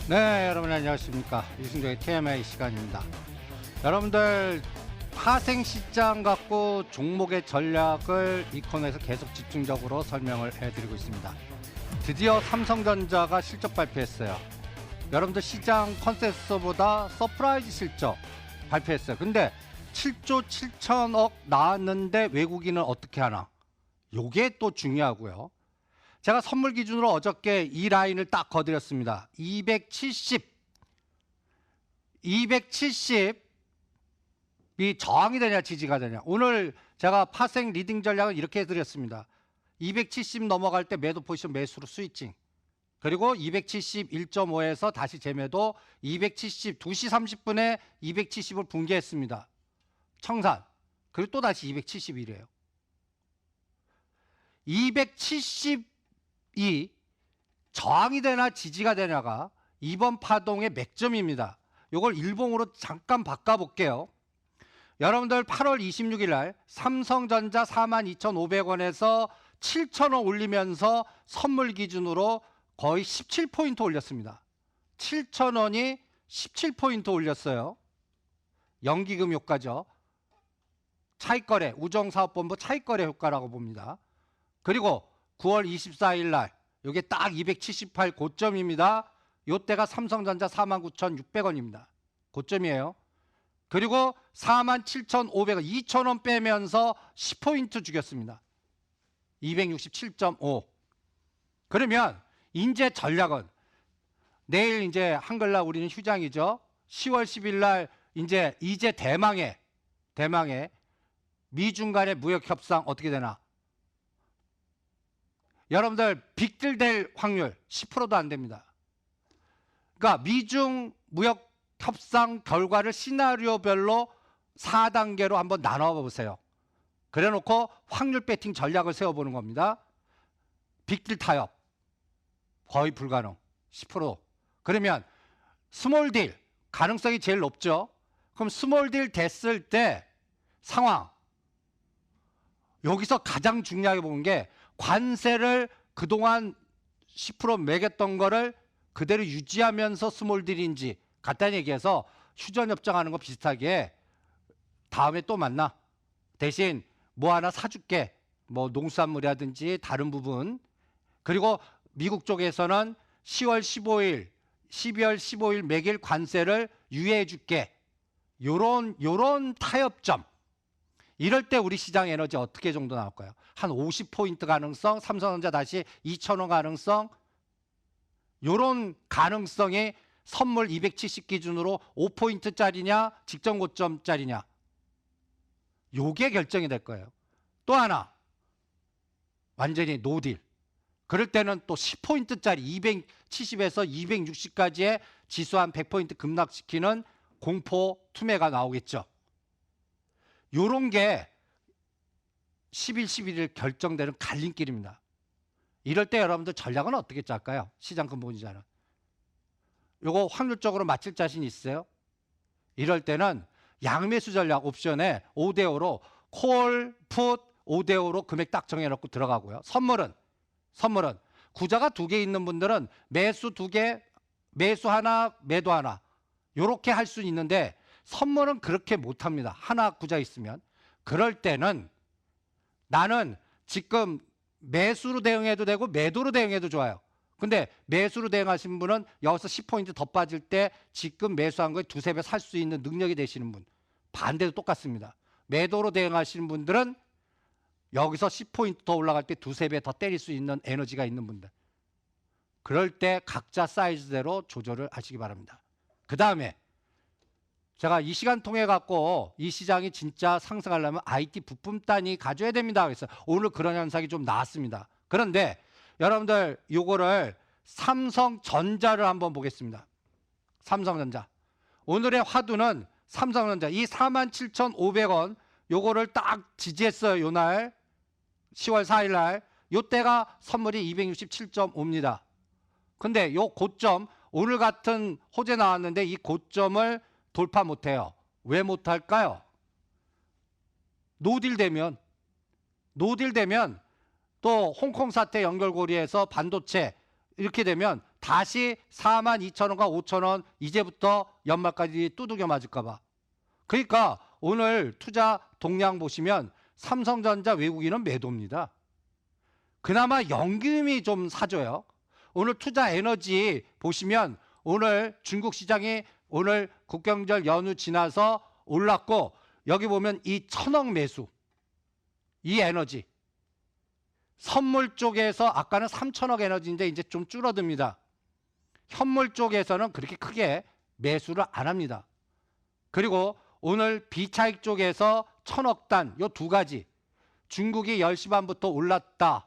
네, 여러분 안녕하십니까. 이승조의 TMI 시간입니다. 여러분들 파생시장 갖고 종목의 전략을 이 코너에서 계속 집중적으로 설명을 해드리고 있습니다. 드디어 삼성전자가 실적 발표했어요. 여러분들 시장 컨센서스보다 서프라이즈 실적 발표했어요. 근데 7조 7천억 나왔는데 외국인은 어떻게 하나? 요게 또 중요하고요. 제가 선물 기준으로 어저께 이 라인을 딱 거드렸습니다. 270 이 저항이 되냐 지지가 되냐. 오늘 제가 파생 리딩 전략을 이렇게 해드렸습니다. 270 넘어갈 때 매도 포지션 매수로 스위칭. 그리고 271.5에서 다시 재매도 270 2시 30분에 270을 붕괴했습니다. 청산. 그리고 또 다시 271이에요. 270이 저항이 되나 지지가 되냐가 이번 파동의 맥점입니다. 이걸 일봉으로 잠깐 바꿔볼게요. 여러분들 8월 26일 날 삼성전자 42,500원에서 7,000원 올리면서 선물 기준으로 거의 17포인트 올렸습니다. 7,000원이 17포인트 올렸어요. 연기금 효과죠. 차익거래, 우정사업본부 차익거래 효과라고 봅니다. 그리고 9월 24일 날 이게 딱 278 고점입니다. 요때가 삼성전자 49,600원입니다. 고점이에요. 그리고 47,500원 2,000원 빼면서 10포인트 죽였습니다. 267.5. 그러면 이제 전략은 내일 이제 한글날 우리는 휴장이죠. 10월 10일 날 이제 대망의 미중 간의 무역 협상 어떻게 되나? 여러분들 빅딜 될 확률 10%도 안 됩니다. 그러니까 미중 무역 협상 결과를 시나리오별로 4단계로 한번 나눠 보세요. 그래 놓고 확률 배팅 전략을 세워보는 겁니다. 빅딜 타협 거의 불가능 10%. 그러면 스몰 딜 가능성이 제일 높죠. 그럼 스몰 딜 됐을 때 상황 여기서 가장 중요하게 보는 게 관세를 그동안 10% 매겼던 거를 그대로 유지하면서 스몰 딜인지 간단히 얘기해서 휴전협정하는 거 비슷하게 다음에 또 만나. 대신 뭐 하나 사줄게. 뭐 농수산물이라든지 다른 부분. 그리고 미국 쪽에서는 10월 15일, 12월 15일 매길 관세를 유예해 줄게. 요런 타협점. 이럴 때 우리 시장 에너지 어떻게 정도 나올까요? 한 50포인트 가능성, 삼성전자 다시 2,000원 가능성, 요런 가능성이 선물 270 기준으로 5포인트짜리냐, 직전 고점짜리냐. 요게 결정이 될 거예요. 또 하나, 완전히 노딜. 그럴 때는 또 10포인트짜리 270에서 260까지의 지수 한 100포인트 급락시키는 공포 투매가 나오겠죠. 요런 게 10일, 11일 결정되는 갈림길입니다. 이럴 때 여러분들 전략은 어떻게 짤까요? 시장 근본이자는. 요거 확률적으로 맞힐 자신 있어요? 이럴 때는 양매수 전략 옵션에 5대5로 콜, 풋 5대5로 금액 딱 정해놓고 들어가고요. 선물은 구자가 2개 있는 분들은 매수 2개, 매수 하나, 매도 하나 요렇게 할 수 있는데 선물은 그렇게 못합니다. 하나 구자 있으면. 그럴 때는 나는 지금 매수로 대응해도 되고 매도로 대응해도 좋아요. 근데 매수로 대응하시는 분은 여기서 10포인트 더 빠질 때 지금 매수한 거에 2~3배 살 수 있는 능력이 되시는 분. 반대도 똑같습니다. 매도로 대응하시는 분들은 여기서 10포인트 더 올라갈 때 2~3배 더 때릴 수 있는 에너지가 있는 분들. 그럴 때 각자 사이즈대로 조절을 하시기 바랍니다. 그 다음에 제가 이 시간 통해 갖고 이 시장이 진짜 상승하려면 IT 부품 단위 가져야 됩니다. 그래서 오늘 그런 현상이 좀 나왔습니다. 그런데 여러분들 요거를 삼성전자를 한번 보겠습니다. 삼성전자. 오늘의 화두는 삼성전자 이 47,500원 요거를 딱 지지했어요. 요날 10월 4일 날 요때가 선물이 267.5입니다. 근데 요 고점 오늘 같은 호재 나왔는데 이 고점을 돌파 못해요. 왜 못할까요? 노딜 되면 또 홍콩 사태 연결고리에서 반도체 이렇게 되면 다시 42,000원과 5,000원 이제부터 연말까지 두들겨 맞을까 봐. 그러니까 오늘 투자 동향 보시면 삼성전자 외국인은 매도입니다. 그나마 연금이 좀 사줘요. 오늘 투자 에너지 보시면 오늘 중국 시장이 오늘 국경절 연휴 지나서 올랐고, 여기 보면 이 1,000억 매수, 이 에너지 선물 쪽에서 아까는 3,000억 에너지인데 이제 좀 줄어듭니다. 현물 쪽에서는 그렇게 크게 매수를 안 합니다. 그리고 오늘 비차익 쪽에서 1,000억 단, 요 두 가지. 중국이 10시 반부터 올랐다.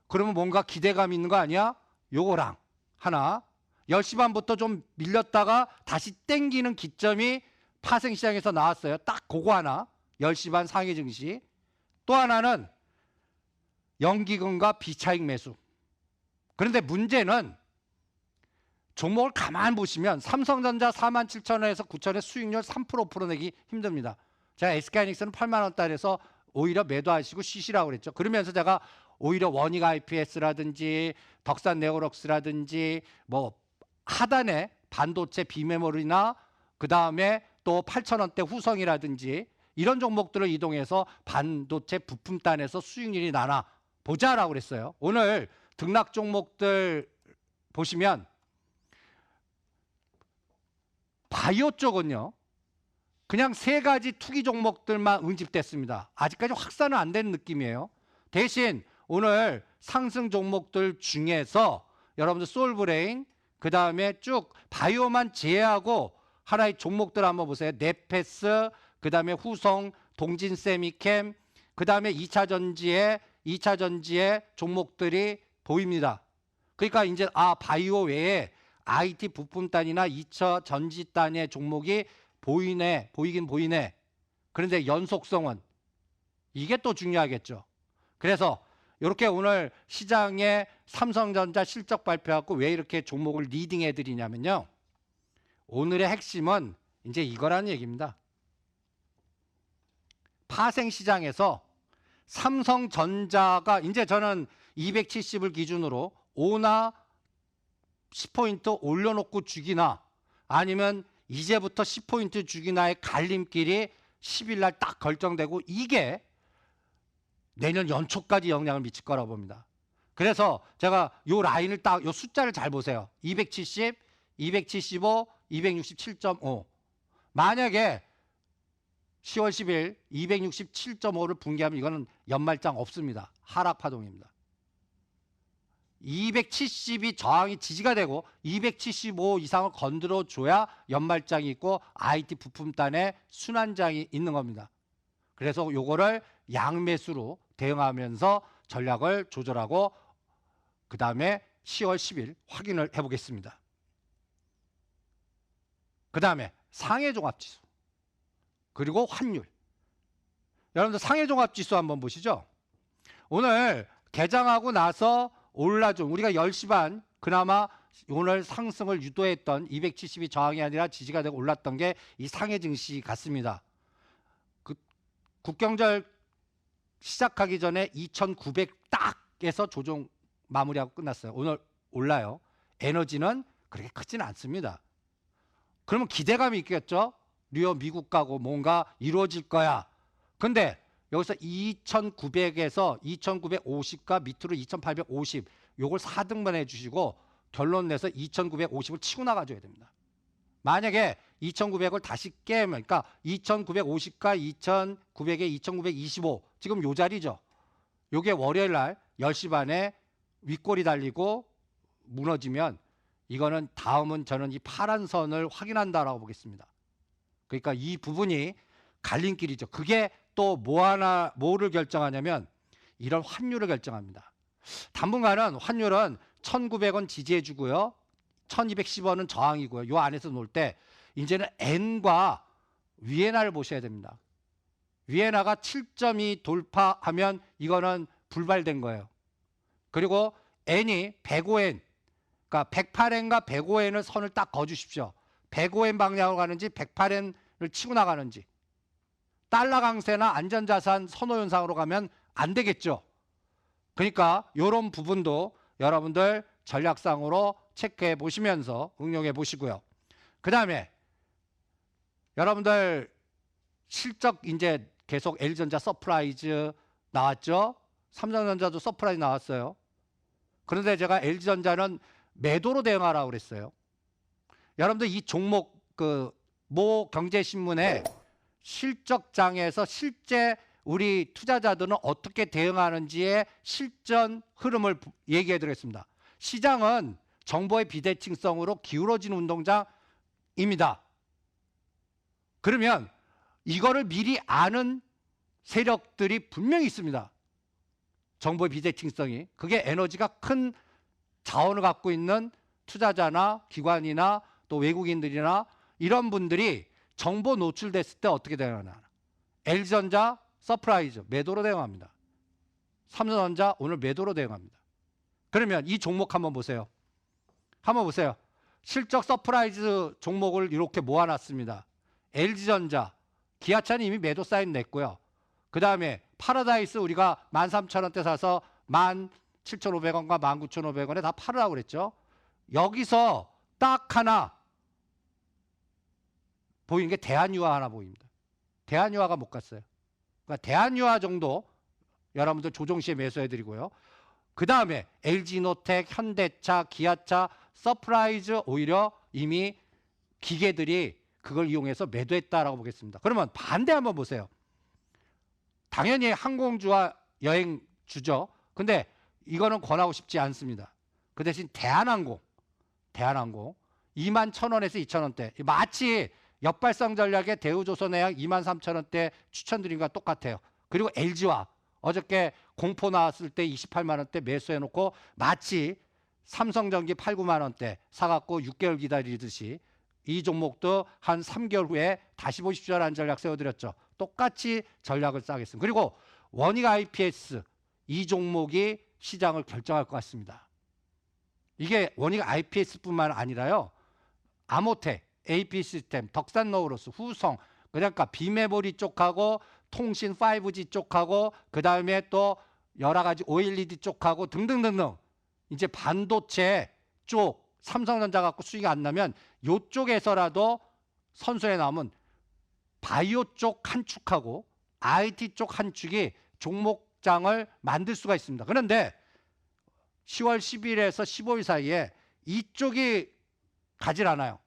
그러면 뭔가 기대감 있는 거 아니야? 요거랑 하나. 10시 반부터 좀 밀렸다가 다시 땡기는 기점이 파생시장에서 나왔어요. 딱 그거 하나. 10시 반 상해 증시. 또 하나는 연기금과 비차익 매수. 그런데 문제는 종목을 가만 보시면 삼성전자 47,000원에서 9,000원에 수익률 3% 풀어내기 힘듭니다. 제가 SK하이닉스는 8만 원달에서 오히려 매도하시고 쉬시라고 그랬죠. 그러면서 제가 오히려 원익 IPS라든지 덕산 네오럭스라든지 뭐 하단에 반도체 비메모리나 그 다음에 또 8,000원대 후성이라든지 이런 종목들을 이동해서 반도체 부품단에서 수익률이 나나 보자라고 그랬어요. 오늘 등락 종목들 보시면 바이오 쪽은요, 그냥 세 가지 투기 종목들만 응집됐습니다. 아직까지 확산은 안 된 느낌이에요. 대신 오늘 상승 종목들 중에서 여러분들 솔브레인, 그 다음에 쭉 바이오만 제외하고 하나의 종목들 한번 보세요. 네페스, 그 다음에 후성, 동진세미캠, 그 다음에 2차 전지의 종목들이 보입니다. 그러니까 이제 바이오 외에 IT 부품단이나 2차 전지단의 종목이 보이긴 보이네. 그런데 연속성은 이게 또 중요하겠죠. 그래서 이렇게 오늘 시장에 삼성전자 실적 발표하고 왜 이렇게 종목을 리딩해 드리냐면요, 오늘의 핵심은 이제 이거라는 얘기입니다. 파생시장에서 삼성전자가 이제 저는 270을 기준으로 5나 10포인트 올려놓고 주기나 아니면 이제부터 10포인트 주기나의 갈림길이 10일 날 딱 결정되고 이게 내년 연초까지 영향을 미칠 거라고 봅니다. 그래서 제가 요 라인을 딱 요 숫자를 잘 보세요. 270, 275, 267.5. 만약에 10월 10일 267.5를 붕괴하면 이거는 연말장 없습니다. 하락 파동입니다. 270이 저항이 지지가 되고 275 이상을 건드려 줘야 연말장이 있고 IT 부품단에 순환장이 있는 겁니다. 그래서 요거를 양매수로 대응하면서 전략을 조절하고 그 다음에 10월 10일 확인을 해보겠습니다. 그 다음에 상해종합지수 그리고 환율. 여러분들 상해종합지수 한번 보시죠. 오늘 개장하고 나서 올라좀 우리가 10시 반 그나마 오늘 상승을 유도했던 270이 저항이 아니라 지지가 되고 올랐던 게 이 상해 증시 같습니다. 그 국경절 시작하기 전에 2,900 딱에서 조정 마무리하고 끝났어요. 오늘 올라요. 에너지는 그렇게 크지는 않습니다. 그러면 기대감이 있겠죠? 뉴욕 미국 가고 뭔가 이루어질 거야. 근데 여기서 2,900에서 2,950과 밑으로 2,850 요걸 4등분 해주시고 결론 내서 2,950을 치고 나가줘야 됩니다. 만약에 2,900을 다시 깨면, 그러니까 2,950과 2,900에 2,925 지금 요 자리죠. 요게 월요일 날 10시 반에 윗골이 달리고 무너지면 이거는 다음은 저는 이 파란 선을 확인한다라고 보겠습니다. 그러니까 이 부분이 갈림길이죠. 그게 또 뭐를 결정하냐면 이런 환율을 결정합니다. 당분간은 환율은 1,900원 지지해 주고요. 1,210원은 저항이고요. 요 안에서 놀 때 이제는 엔과 위에나를 보셔야 됩니다. 위에나가 7.2 돌파하면 이거는 불발된 거예요. 그리고 엔이 105엔, 그러니까 108엔과 105엔을 선을 딱 그어주십시오. 105엔 방향으로 가는지 108엔을 치고 나가는지. 달러 강세나 안전자산 선호 현상으로 가면 안 되겠죠. 그러니까 이런 부분도 여러분들 전략상으로 체크해 보시면서 응용해 보시고요. 그 다음에 여러분들 실적 이제 계속 LG전자 서프라이즈 나왔죠. 삼성전자도 서프라이즈 나왔어요. 그런데 제가 LG전자는 매도로 대응하라고 그랬어요. 여러분들 이 종목 모 경제신문에 실적장에서 실제 우리 투자자들은 어떻게 대응하는지의 실전 흐름을 얘기해 드리겠습니다. 시장은 정보의 비대칭성으로 기울어진 운동장입니다. 그러면 이거를 미리 아는 세력들이 분명히 있습니다. 정보의 비대칭성이. 그게 에너지가 큰 자원을 갖고 있는 투자자나 기관이나 또 외국인들이나 이런 분들이 정보 노출됐을 때 어떻게 대응하나. LG전자 서프라이즈 매도로 대응합니다. 삼성전자 오늘 매도로 대응합니다. 그러면 이 종목 한번 보세요. 한번 보세요. 실적 서프라이즈 종목을 이렇게 모아놨습니다. LG전자, 기아차는 이미 매도 사인 냈고요. 그 다음에 파라다이스 우리가 13,000원대 사서 17,500원과 19,500원에 다 팔으라고 그랬죠. 여기서 딱 하나 보이는 게 대한유화 하나 보입니다. 대한유화가 못 갔어요. 그러니까 대한유화 정도 여러분들 조정시에 매수해드리고요. 그 다음에 LG노텍, 현대차, 기아차, 서프라이즈 오히려 이미 기계들이 그걸 이용해서 매도했다라고 보겠습니다. 그러면 반대 한번 보세요. 당연히 항공주와 여행주죠. 근데 이거는 권하고 싶지 않습니다. 그 대신 대한항공 21,000원에서 2,000원대. 마치 역발상 전략의 대우조선해양 23,000원대 추천드린 거와 똑같아요. 그리고 LG화 어저께 공포 나왔을 때 28만 원대 매수해놓고 마치 삼성전기 8, 9만 원대 사갖고 6개월 기다리듯이 이 종목도 한 3개월 후에 다시 보십시오라는 전략 세워드렸죠. 똑같이 전략을 짜겠습니다. 그리고 원익 IPS 이 종목이 시장을 결정할 것 같습니다. 이게 원익 IPS뿐만 아니라요. 아모텍, AP시스템, 덕산노우로스, 후성 그러니까 비메모리 쪽하고 통신 5G 쪽하고 그 다음에 또 여러 가지 OLED 쪽하고 등등등등 이제 반도체 쪽 삼성전자 갖고 수익이 안 나면 이쪽에서라도 선순에 남은 바이오 쪽 한 축하고 IT 쪽 한 축이 종목장을 만들 수가 있습니다. 그런데 10월 10일에서 15일 사이에 이쪽이 가질 않아요.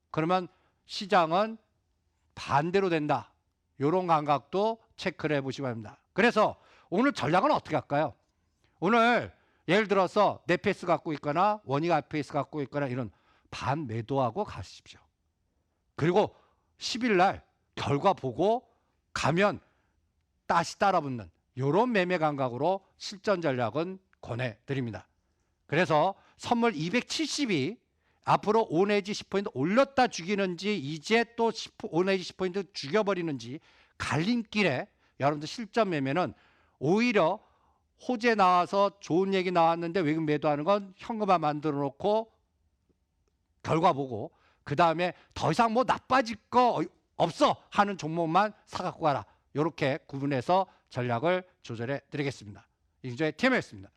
그러면 시장은 반대로 된다. 이런 감각도 체크를 해보시기 바랍니다. 그래서 오늘 전략은 어떻게 할까요? 오늘 예를 들어서 네페스 갖고 있거나 원익 IPS 갖고 있거나 이런 반 매도하고 가십시오. 그리고 10일 날 결과 보고 가면 다시 따라붙는 이런 매매 감각으로 실전 전략은 권해드립니다. 그래서 선물 270이 앞으로 5 내지 10포인트 올렸다 죽이는지 이제 또 5 내지 10포인트 죽여버리는지 갈림길에 여러분들 실전 매매는 오히려 호재 나와서 좋은 얘기 나왔는데 외국 매도하는 건 현금화 만들어 놓고 결과 보고 그 다음에 더 이상 뭐 나빠질 거 없어 하는 종목만 사갖고 가라. 이렇게 구분해서 전략을 조절해 드리겠습니다. 이준조의 TMI였습니다.